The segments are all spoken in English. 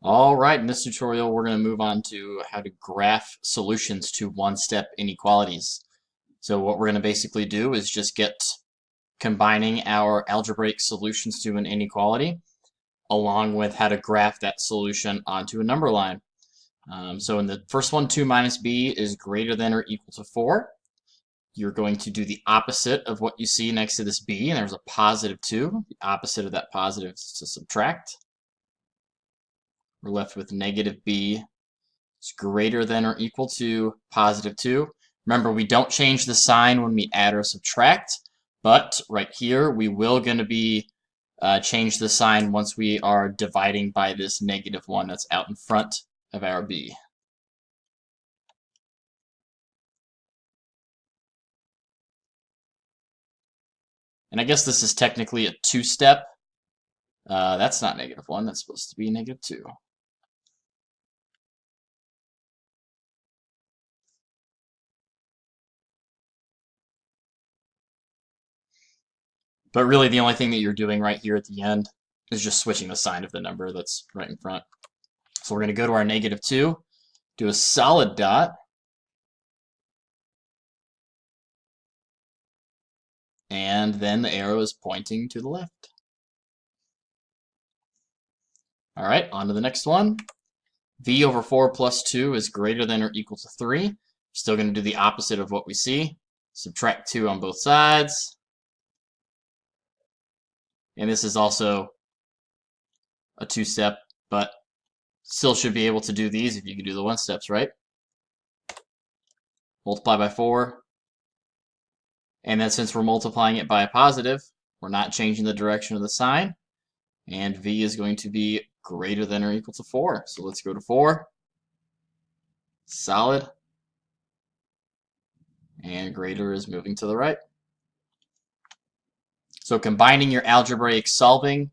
All right, in this tutorial, we're going to move on to how to graph solutions to one-step inequalities. So what we're going to basically do is just get combining our algebraic solutions to an inequality, along with how to graph that solution onto a number line. So in the first one, 2 minus b is greater than or equal to 4. You're going to do the opposite of what you see next to this b, and there's a positive 2. The opposite of that positive is to subtract. We're left with negative b is greater than or equal to positive 2. Remember, we don't change the sign when we add or subtract, but right here we will going to be change the sign once we are dividing by this negative 1 that's out in front of our b. And I guess this is technically a two-step. That's not negative 1, that's supposed to be negative 2. But really the only thing that you're doing right here at the end is just switching the sign of the number that's right in front. So we're going to go to our negative 2, do a solid dot, and then the arrow is pointing to the left. All right, on to the next one. V over 4 plus 2 is greater than or equal to 3. Still going to do the opposite of what we see. Subtract 2 on both sides. And this is also a two-step, but still should be able to do these if you can do the one-steps, right? Multiply by 4. And then since we're multiplying it by a positive, we're not changing the direction of the sign. And V is going to be greater than or equal to 4. So let's go to 4. Solid. And greater is moving to the right. So combining your algebraic solving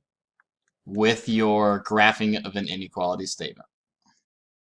with your graphing of an inequality statement.